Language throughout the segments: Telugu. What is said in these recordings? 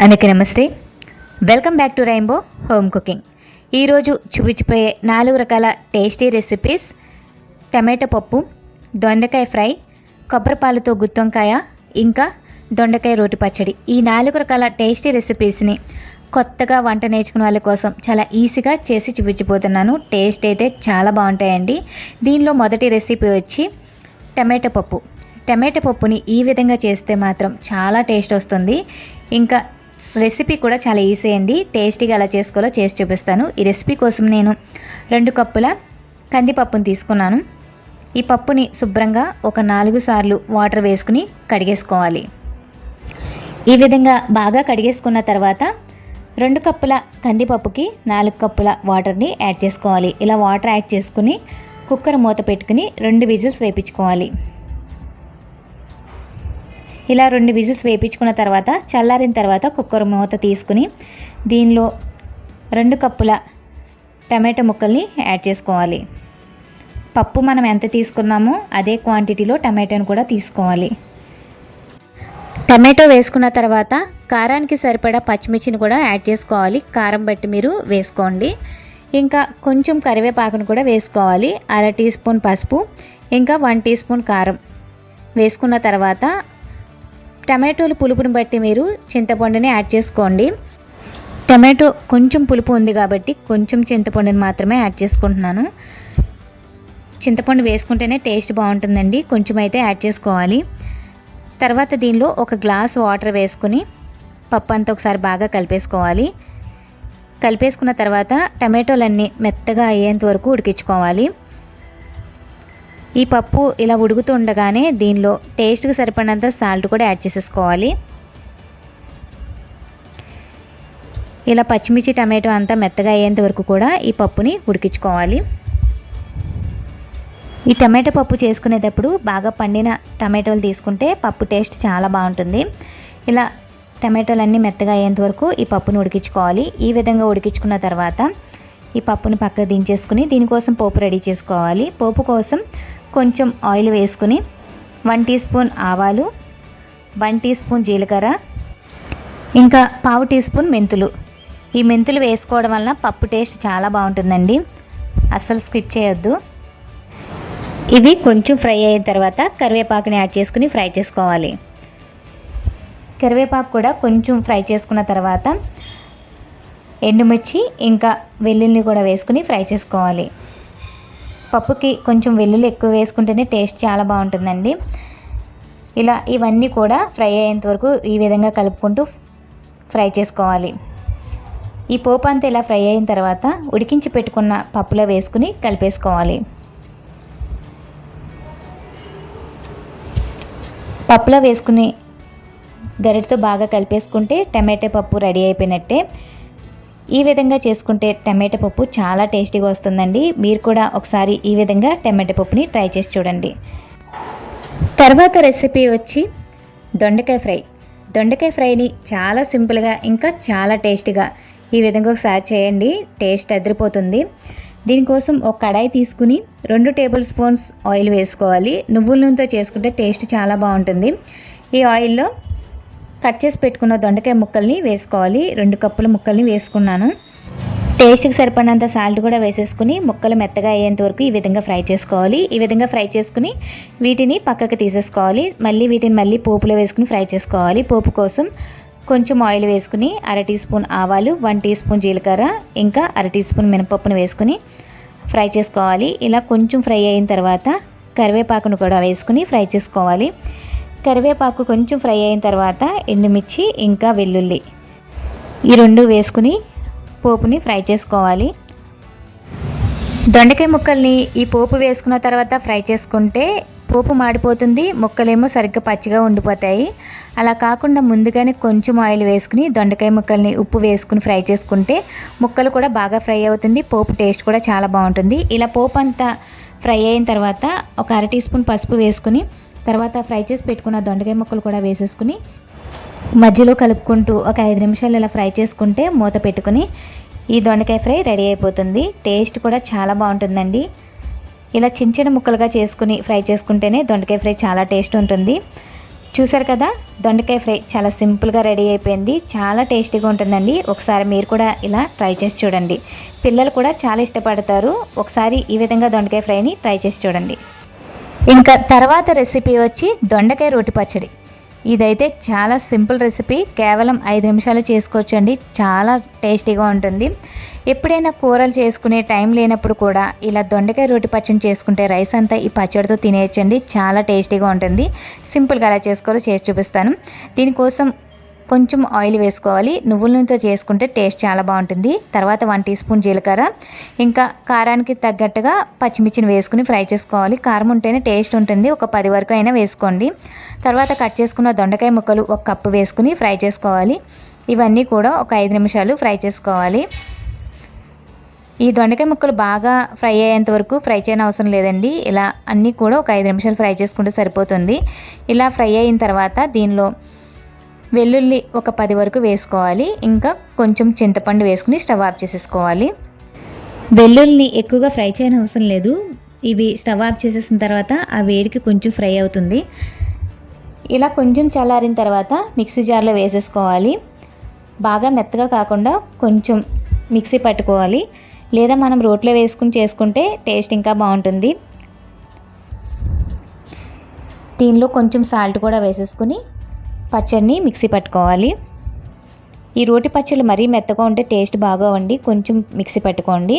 అందరికీ నమస్తే. Welcome back to rainbow home cooking. ఈరోజు చూపించిపోయే 4 రకాల టేస్టీ రెసిపీస్: టమాటో పప్పు, దొండకాయ ఫ్రై, కొబ్బరిపాలతో గుత్తొంకాయ, ఇంకా దొండకాయ రోటి పచ్చడి. ఈ 4 రకాల టేస్టీ రెసిపీస్ని కొత్తగా వంట నేర్చుకునే వాళ్ళ కోసం చాలా ఈజీగా చేసి చూపించబోతున్నాను. టేస్ట్ అయితే చాలా బాగుంటాయండి. దీనిలో మొదటి రెసిపీ వచ్చి టమాటో పప్పు. టమాటో పప్పుని ఈ విధంగా చేస్తే మాత్రం చాలా టేస్ట్ వస్తుంది. ఇంకా రెసిపీ కూడా చాలా ఈజీ అండి. టేస్టీగా ఎలా చేసుకోవాలో చేసి చూపిస్తాను. ఈ రెసిపీ కోసం నేను 2 కప్పుల కందిపప్పుని తీసుకున్నాను. ఈ పప్పుని శుభ్రంగా ఒక 4 సార్లు వాటర్ వేసుకుని కడిగేసుకోవాలి. ఈ విధంగా బాగా కడిగేసుకున్న తర్వాత 2 కప్పుల కందిపప్పుకి 4 కప్పుల వాటర్ని యాడ్ చేసుకోవాలి. ఇలా వాటర్ యాడ్ చేసుకుని కుక్కర్ మూత పెట్టుకుని 2 విజిల్స్ వేయించుకోవాలి. ఇలా 2 విజిల్స్ వేయించుకున్న తర్వాత చల్లారిన తర్వాత కుక్కర్ మూత తీసుకుని దీనిలో 2 కప్పుల టమాటో ముక్కల్ని యాడ్ చేసుకోవాలి. పప్పు మనం ఎంత తీసుకున్నామో అదే క్వాంటిటీలో టమాటోని కూడా తీసుకోవాలి. టమాటో వేసుకున్న తర్వాత కారానికి సరిపడా పచ్చిమిర్చిని కూడా యాడ్ చేసుకోవాలి. కారం బట్టి మీరు వేసుకోండి. ఇంకా కొంచెం కరివేపాకును కూడా వేసుకోవాలి. 1/2 టీ స్పూన్ పసుపు, ఇంకా 1 టీ స్పూన్ కారం వేసుకున్న తర్వాత టమాటోలు పులుపుని బట్టి మీరు చింతపండుని యాడ్ చేసుకోండి. టమాటో కొంచెం పులుపు ఉంది కాబట్టి కొంచెం చింతపండుని మాత్రమే యాడ్ చేసుకుంటున్నాను. చింతపండు వేసుకుంటేనే టేస్ట్ బాగుంటుందండి. కొంచెం అయితే యాడ్ చేసుకోవాలి. తర్వాత దీనిలో 1 గ్లాస్ వాటర్ వేసుకుని పప్పు అంతా ఒకసారి బాగా కలిపేసుకోవాలి. కలిపేసుకున్న తర్వాత టమాటోలన్నీ మెత్తగా అయ్యేంత వరకు ఉడికించుకోవాలి. ఈ పప్పు ఇలా ఉడుకుతూ ఉండగానే దీనిలో టేస్ట్కి సరిపడినంత సాల్ట్ కూడా యాడ్ చేసేసుకోవాలి. ఇలా పచ్చిమిర్చి టమాటో అంతా మెత్తగా అయ్యేంత వరకు కూడా ఈ పప్పుని ఉడికించుకోవాలి. ఈ టమాటో పప్పు చేసుకునేటప్పుడు బాగా పండిన టమాటోలు తీసుకుంటే పప్పు టేస్ట్ చాలా బాగుంటుంది. ఇలా టమాటోలన్నీ మెత్తగా అయ్యేంత వరకు ఈ పప్పుని ఉడికించుకోవాలి. ఈ విధంగా ఉడికించుకున్న తర్వాత ఈ పప్పుని పక్కకు దించేసుకుని దీనికోసం పోపు రెడీ చేసుకోవాలి. పోపు కోసం కొంచెం ఆయిల్ వేసుకుని 1 టీ స్పూన్ ఆవాలు, 1 టీ స్పూన్ జీలకర్ర, ఇంకా 1/2 టీ స్పూన్ మెంతులు. ఈ మెంతులు వేసుకోవడం వల్ల పప్పు టేస్ట్ చాలా బాగుంటుందండి. అస్సలు స్కిప్ చేయొద్దు. ఇవి కొంచెం ఫ్రై అయిన తర్వాత కరివేపాకుని యాడ్ చేసుకుని ఫ్రై చేసుకోవాలి. కరివేపాకు కూడా కొంచెం ఫ్రై చేసుకున్న తర్వాత ఎండుమిర్చి ఇంకా వెల్లుల్లి కూడా వేసుకుని ఫ్రై చేసుకోవాలి. పప్పుకి కొంచెం వెల్లుల్లి ఎక్కువ వేసుకుంటేనే టేస్ట్ చాలా బాగుంటుందండి. ఇలా ఇవన్నీ కూడా ఫ్రై అయ్యేంత వరకు ఈ విధంగా కలుపుకుంటూ ఫ్రై చేసుకోవాలి. ఈ పోపు అంతా ఇలా ఫ్రై అయిన తర్వాత ఉడికించి పెట్టుకున్న పప్పులో వేసుకుని కలిపేసుకోవాలి. పప్పులో వేసుకుని గరిటతో బాగా కలిపేసుకుంటే టమాటో పప్పు రెడీ అయిపోయినట్టే. ఈ విధంగా చేసుకుంటే టమాటో పప్పు చాలా టేస్టీగా వస్తుందండి. మీరు కూడా ఒకసారి ఈ విధంగా టమాటో పప్పుని ట్రై చేసి చూడండి. తర్వాత రెసిపీ వచ్చి దొండకాయ ఫ్రై. దొండకాయ ఫ్రైని చాలా సింపుల్గా ఇంకా చాలా టేస్టీగా ఈ విధంగా ఒకసారి చేయండి. టేస్ట్ అదిరిపోతుంది. దీనికోసం ఒక కడాయి తీసుకుని 2 టేబుల్ స్పూన్స్ ఆయిల్ వేసుకోవాలి. నువ్వుల నూనెతో చేసుకుంటే టేస్ట్ చాలా బాగుంటుంది. ఈ ఆయిల్లో కట్ చేసి పెట్టుకున్న దొండకాయ ముక్కల్ని వేసుకోవాలి. 2 కప్పుల ముక్కల్ని వేసుకున్నాను. టేస్ట్కి సరిపడినంత సాల్ట్ కూడా వేసేసుకుని ముక్కలు మెత్తగా అయ్యేంత వరకు ఈ విధంగా ఫ్రై చేసుకోవాలి. ఈ విధంగా ఫ్రై చేసుకుని వీటిని పక్కకు తీసేసుకోవాలి. మళ్ళీ పోపులో వేసుకుని ఫ్రై చేసుకోవాలి. పోపు కోసం కొంచెం ఆయిల్ వేసుకుని 1/2 టీ స్పూన్ ఆవాలు, 1 టీ స్పూన్ జీలకర్ర, ఇంకా 1/2 టీ స్పూన్ మినపప్పును వేసుకుని ఫ్రై చేసుకోవాలి. ఇలా కొంచెం ఫ్రై అయిన తర్వాత కరివేపాకును కూడా వేసుకుని ఫ్రై చేసుకోవాలి. కరివేపాకు కొంచెం ఫ్రై అయిన తర్వాత ఎండుమిర్చి ఇంకా వెల్లుల్లి ఈ 2 వేసుకుని పోపుని ఫ్రై చేసుకోవాలి. దొండకాయ ముక్కల్ని ఈ పోపు వేసుకున్న తర్వాత ఫ్రై చేసుకుంటే పోపు మాడిపోతుంది, ముక్కలేమో సరిగ్గా పచ్చిగా ఉండిపోతాయి. అలా కాకుండా ముందుగానే కొంచెం ఆయిల్ వేసుకుని దొండకాయ ముక్కల్ని ఉప్పు వేసుకుని ఫ్రై చేసుకుంటే ముక్కలు కూడా బాగా ఫ్రై అవుతుంది. పోపు టేస్ట్ కూడా చాలా బాగుంటుంది. ఇలా పోపు అంతా ఫ్రై అయిన తర్వాత ఒక 1/2 టీ స్పూన్ పసుపు వేసుకుని తర్వాత ఫ్రై చేసి పెట్టుకున్న దొండకాయ ముక్కలు కూడా వేసేసుకుని మధ్యలో కలుపుకుంటూ ఒక 5 నిమిషాలు ఇలా ఫ్రై చేసుకుంటే మూత పెట్టుకుని ఈ దొండకాయ ఫ్రై రెడీ అయిపోతుంది. టేస్ట్ కూడా చాలా బాగుంటుందండి. ఇలా చిన్న చిన్న ముక్కలుగా చేసుకుని ఫ్రై చేసుకుంటేనే దొండకాయ ఫ్రై చాలా టేస్ట్ ఉంటుంది. చూసారు కదా, దొండకాయ ఫ్రై చాలా సింపుల్గా రెడీ అయిపోయింది. చాలా టేస్టీగా ఉంటుందండి. ఒకసారి మీరు కూడా ఇలా ట్రై చేసి చూడండి. పిల్లలు కూడా చాలా ఇష్టపడతారు. ఒకసారి ఈ విధంగా దొండకాయ ఫ్రైని ట్రై చేసి చూడండి. ఇంకా తర్వాత రెసిపీ వచ్చి దొండకాయ రోటి పచ్చడి. ఇదైతే చాలా సింపుల్ రెసిపీ, కేవలం 5 నిమిషాలు చేసుకోవచ్చండి. చాలా టేస్టీగా ఉంటుంది. ఎప్పుడైనా కూరలు చేసుకునే టైం లేనప్పుడు కూడా ఇలా దొండకాయ రోటి పచ్చడి చేసుకుంటే రైస్ అంతా ఈ పచ్చడితో తినేయచ్చండి. చాలా టేస్టీగా ఉంటుంది. సింపుల్గా ఎలా చేసుకోవాలో చేసి చూపిస్తాను. దీనికోసం కొంచెం ఆయిల్ వేసుకోవాలి. నువ్వుల నూనెతో చేసుకుంటే టేస్ట్ చాలా బాగుంటుంది. తర్వాత 1 టీ స్పూన్ జీలకర్ర, ఇంకా కారానికి తగ్గట్టుగా పచ్చిమిర్చిని వేసుకుని ఫ్రై చేసుకోవాలి. కారం ఉంటేనే టేస్ట్ ఉంటుంది. ఒక 10 వరకు అయినా వేసుకోండి. తర్వాత కట్ చేసుకున్న దొండకాయ ముక్కలు 1 కప్పు వేసుకుని ఫ్రై చేసుకోవాలి. ఇవన్నీ కూడా ఒక 5 నిమిషాలు ఫ్రై చేసుకోవాలి. ఈ దొండకాయ ముక్కలు బాగా ఫ్రై అయ్యేంత వరకు ఫ్రై చేయని అవసరం లేదండి. ఇలా అన్నీ కూడా ఒక 5 నిమిషాలు ఫ్రై చేసుకుంటే సరిపోతుంది. ఇలా ఫ్రై అయిన తర్వాత దీనిలో వెల్లుల్లి ఒక 10 వరకు వేసుకోవాలి. ఇంకా కొంచెం చింతపండు వేసుకుని స్టవ్ ఆఫ్ చేసేసుకోవాలి. వెల్లుల్లిని ఎక్కువగా ఫ్రై చేయని అవసరం లేదు. ఇవి స్టవ్ ఆఫ్ చేసేసిన తర్వాత ఆ వేడికి కొంచెం ఫ్రై అవుతుంది. ఇలా కొంచెం చల్లారిన తర్వాత మిక్సీ జార్లో వేసేసుకోవాలి. బాగా మెత్తగా కాకుండా కొంచెం మిక్సీ పట్టుకోవాలి. లేదా మనం రోట్లో వేసుకుని చేసుకుంటే టేస్ట్ ఇంకా బాగుంటుంది. దీనిలో కొంచెం సాల్ట్ కూడా వేసేసుకుని పచ్చడిని మిక్సీ పట్టుకోవాలి. ఈ రోటి పచ్చళ్ళు మరీ మెత్తగా ఉంటే టేస్ట్ బాగోవండి. కొంచెం మిక్సీ పట్టుకోండి.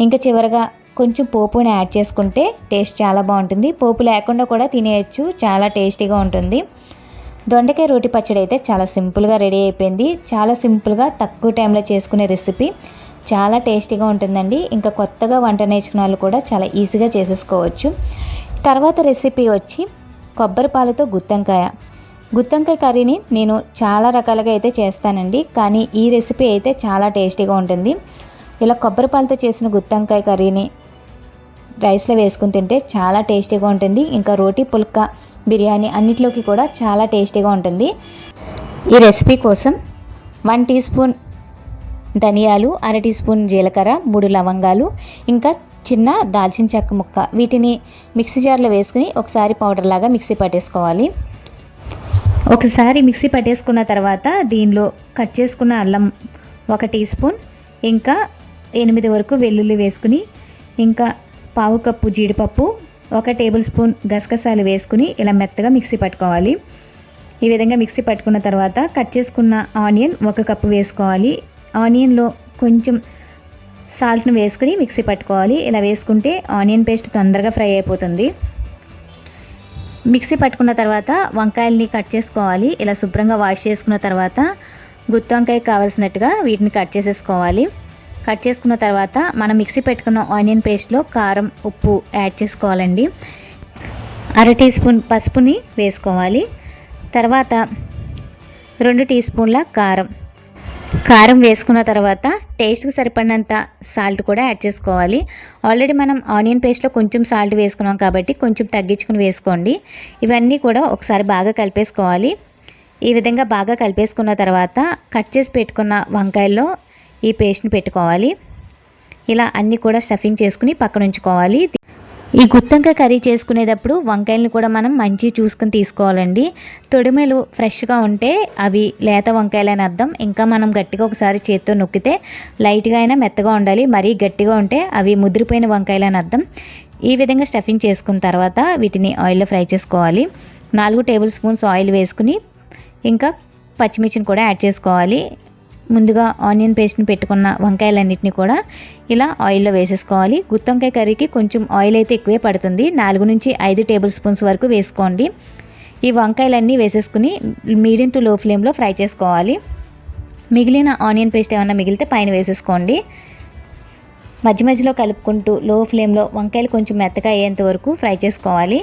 ఇంకా చివరగా కొంచెం పోపుని యాడ్ చేసుకుంటే టేస్ట్ చాలా బాగుంటుంది. పోపు లేకుండా కూడా తినేయచ్చు. చాలా టేస్టీగా ఉంటుంది. దొండకాయ రోటి పచ్చడి అయితే చాలా సింపుల్గా రెడీ అయిపోయింది. చాలా సింపుల్గా తక్కువ టైంలో చేసుకునే రెసిపీ. చాలా టేస్టీగా ఉంటుందండి. ఇంకా కొత్తగా వంట నేర్చుకునే వాళ్ళు కూడా చాలా ఈజీగా చేసేసుకోవచ్చు. తర్వాత రెసిపీ వచ్చి కొబ్బరి పాలతో గుత్తంకాయ కర్రీని నేను చాలా రకాలుగా అయితే చేస్తానండి. కానీ ఈ రెసిపీ అయితే చాలా టేస్టీగా ఉంటుంది. ఇలా కొబ్బరి పాలతో చేసిన గుత్తంకాయ కర్రీని రైస్లో వేసుకుని తింటే చాలా టేస్టీగా ఉంటుంది. ఇంకా రోటీ, పుల్కా, బిర్యానీ అన్నిట్లోకి కూడా చాలా టేస్టీగా ఉంటుంది. ఈ రెసిపీ కోసం 1 టీ స్పూన్ ధనియాలు, 1/2 టీ స్పూన్ జీలకర్ర, 3 లవంగాలు, ఇంకా చిన్న దాల్చిన చెక్క ముక్క, వీటిని మిక్సీ జార్లో వేసుకుని ఒకసారి పౌడర్ లాగా మిక్సీ పట్టేసుకోవాలి. ఒకసారి మిక్సీ పట్టేసుకున్న తర్వాత దీనిలో కట్ చేసుకున్న అల్లం 1 టీ స్పూన్, ఇంకా 8 వరకు వెల్లుల్లి వేసుకుని, ఇంకా 1/2 కప్పు జీడిపప్పు, 1 టేబుల్ స్పూన్ గసగసాలు వేసుకుని ఇలా మెత్తగా మిక్సీ పట్టుకోవాలి. ఈ విధంగా మిక్సీ పట్టుకున్న తర్వాత కట్ చేసుకున్న ఆనియన్ 1 కప్పు వేసుకోవాలి. ఆనియన్లో కొంచెం సాల్ట్ని వేసుకుని మిక్సీ పట్టుకోవాలి. ఇలా వేసుకుంటే ఆనియన్ పేస్ట్ తొందరగా ఫ్రై అయిపోతుంది. మిక్సీ పట్టుకున్న తర్వాత వంకాయల్ని కట్ చేసుకోవాలి. ఇలా శుభ్రంగా వాష్ చేసుకున్న తర్వాత గుత్తి వంకాయకి కావాల్సినట్టుగా వీటిని కట్ చేసేసుకోవాలి. కట్ చేసుకున్న తర్వాత మనం మిక్సీ పెట్టుకున్న ఆనియన్ పేస్ట్లో కారం, ఉప్పు యాడ్ చేసుకోవాలండి. 1/2 టీ స్పూన్ పసుపుని వేసుకోవాలి. తర్వాత 2 టీ స్పూన్ల కారం వేసుకున్న తర్వాత టేస్ట్కి సరిపడినంత సాల్ట్ కూడా యాడ్ చేసుకోవాలి. ఆల్రెడీ మనం ఆనియన్ పేస్ట్లో కొంచెం సాల్ట్ వేసుకున్నాం కాబట్టి కొంచెం తగ్గించుకుని వేసుకోండి. ఇవన్నీ కూడా ఒకసారి బాగా కలిపేసుకోవాలి. ఈ విధంగా బాగా కలిపేసుకున్న తర్వాత కట్ చేసి పెట్టుకున్న వంకాయల్లో ఈ పేస్ట్ని పెట్టుకోవాలి. ఇలా అన్నీ కూడా స్టఫింగ్ చేసుకుని పక్కన ఉంచుకోవాలి. ఈ గుత్తంకాయ కర్రీ చేసుకునేటప్పుడు వంకాయలను కూడా మనం మంచిగా చూసుకుని తీసుకోవాలండి. తొడిమెలు ఫ్రెష్గా ఉంటే అవి లేత వంకాయలని అర్థం. ఇంకా మనం గట్టిగా ఒకసారి చేత్తో నొక్కితే లైట్గా అయినా మెత్తగా ఉండాలి. మరీ గట్టిగా ఉంటే అవి ముదిరిపోయిన వంకాయలని అర్థం. ఈ విధంగా స్టఫింగ్ చేసుకున్న తర్వాత వీటిని ఆయిల్లో ఫ్రై చేసుకోవాలి. 4 టేబుల్ స్పూన్స్ ఆయిల్ వేసుకుని ఇంకా పచ్చిమిర్చిని కూడా యాడ్ చేసుకోవాలి. ముందుగా ఆనియన్ పేస్ట్ని పెట్టుకున్న వంకాయలన్నింటినీ కూడా ఇలా ఆయిల్లో వేసేసుకోవాలి. గుత్తొంకాయ కర్రీకి కొంచెం ఆయిల్ అయితే ఎక్కువే పడుతుంది. 4 నుంచి 5 టేబుల్ స్పూన్స్ వరకు వేసుకోండి. ఈ వంకాయలన్నీ వేసేసుకుని మీడియం టు లో ఫ్లేమ్లో ఫ్రై చేసుకోవాలి. మిగిలిన ఆనియన్ పేస్ట్ ఏమన్నా మిగిలితే పైన వేసేసుకోండి. మధ్య మధ్యలో కలుపుకుంటూ లో ఫ్లేమ్లో వంకాయలు కొంచెం మెత్తగా అయ్యేంత వరకు ఫ్రై చేసుకోవాలి.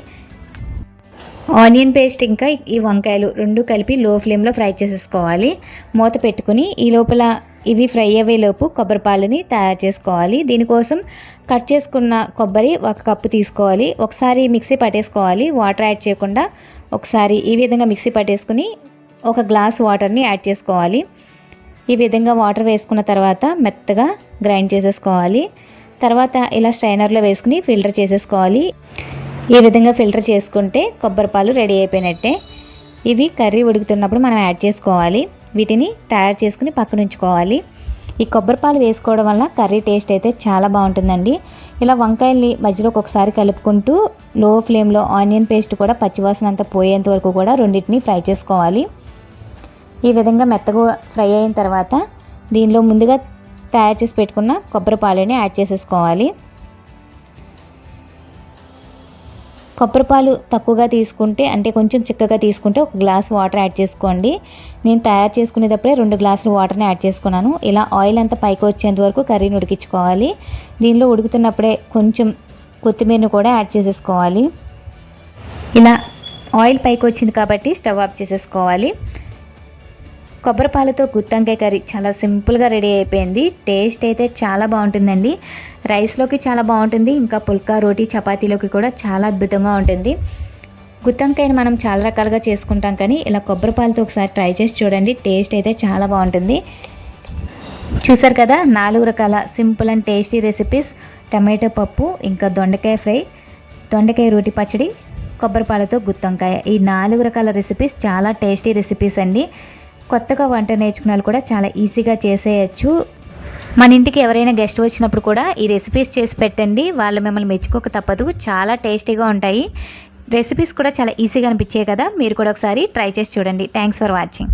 ఆనియన్ పేస్ట్ ఇంకా ఈ వంకాయలు రెండు కలిపి లో ఫ్లేమ్లో ఫ్రై చేసేసుకోవాలి. మూత పెట్టుకుని ఈ లోపల ఇవి ఫ్రై అయ్యేలోపు కొబ్బరి పాలని తయారు చేసుకోవాలి. దీనికోసం కట్ చేసుకున్న కొబ్బరి 1 కప్పు తీసుకోవాలి. ఒకసారి మిక్సీ పట్టేసుకోవాలి. వాటర్ యాడ్ చేయకుండా ఒకసారి ఈ విధంగా మిక్సీ పట్టేసుకుని 1 గ్లాస్ వాటర్ని యాడ్ చేసుకోవాలి. ఈ విధంగా వాటర్ వేసుకున్న తర్వాత మెత్తగా గ్రైండ్ చేసేసుకోవాలి. తర్వాత ఇలా స్ట్రైనర్లో వేసుకుని ఫిల్టర్ చేసేసుకోవాలి. ఈ విధంగా ఫిల్టర్ చేసుకుంటే కొబ్బరి పాలు రెడీ అయిపోయినట్టే. ఇవి కర్రీ ఉడుకుతున్నప్పుడు మనం యాడ్ చేసుకోవాలి. వీటిని తయారు చేసుకుని పక్కన ఉంచుకోవాలి. ఈ కొబ్బరి పాలు వేసుకోవడం వల్ల కర్రీ టేస్ట్ అయితే చాలా బాగుంటుందండి. ఇలా వంకాయల్ని మధ్యలో ఒకసారి కలుపుకుంటూ లో ఫ్లేమ్లో ఆనియన్ పేస్ట్ కూడా పచ్చివాసన అంతా పోయేంత వరకు కూడా రెండింటిని ఫ్రై చేసుకోవాలి. ఈ విధంగా మెత్తగా ఫ్రై అయిన తర్వాత దీనిలో ముందుగా తయారు చేసి పెట్టుకున్న కొబ్బరి పాలని యాడ్ చేసేసుకోవాలి. కొబ్బరి పాలు తక్కువగా తీసుకుంటే అంటే కొంచెం చిక్కగా తీసుకుంటే 1 గ్లాస్ వాటర్ యాడ్ చేసుకోండి. నేను తయారు చేసుకునేటప్పుడే 2 గ్లాసులు వాటర్ని యాడ్ చేసుకున్నాను. ఇలా ఆయిల్ అంతా పైకి వచ్చేంత వరకు కర్రీని ఉడికించుకోవాలి. దీనిలో ఉడుకుతున్నప్పుడే కొంచెం కొత్తిమీరని కూడా యాడ్ చేసేసుకోవాలి. ఇలా ఆయిల్ పైకి వచ్చింది కాబట్టి స్టవ్ ఆఫ్ చేసేసుకోవాలి. కొబ్బరి పాలతో గుత్తొంకాయ కర్రీ చాలా సింపుల్గా రెడీ అయిపోయింది. టేస్ట్ అయితే చాలా బాగుంటుందండి. రైస్లోకి చాలా బాగుంటుంది, ఇంకా పుల్కా రోటీ చపాతీలోకి కూడా చాలా అద్భుతంగా ఉంటుంది. గుత్తొంకాయని మనం చాలా రకాలుగా చేసుకుంటాం, కానీ ఇలా కొబ్బరి పాలతో ఒకసారి ట్రై చేసి చూడండి. టేస్ట్ అయితే చాలా బాగుంటుంది. చూసారు కదా, 4 రకాల simple and tasty recipes: tomato పప్పు, ఇంకా దొండకాయ ఫ్రై, దొండకాయ రోటి పచ్చడి, కొబ్బరి పాలతో గుత్తొంకాయ. ఈ 4 రకాల రెసిపీస్ చాలా టేస్టీ రెసిపీస్ అండి. కొత్తగా వంట నేర్చుకున్న వాళ్ళు కూడా చాలా ఈజీగా చేసేయచ్చు. మన ఇంటికి ఎవరైనా గెస్ట్ వచ్చినప్పుడు కూడా ఈ రెసిపీస్ చేసి పెట్టండి, వాళ్ళు మిమ్మల్ని మెచ్చుకోక తప్పదు. చాలా టేస్టీగా ఉంటాయి. రెసిపీస్ కూడా చాలా ఈజీగా అనిపించాయి కదా, మీరు కూడా ఒకసారి ట్రై చేసి చూడండి. Thanks for watching.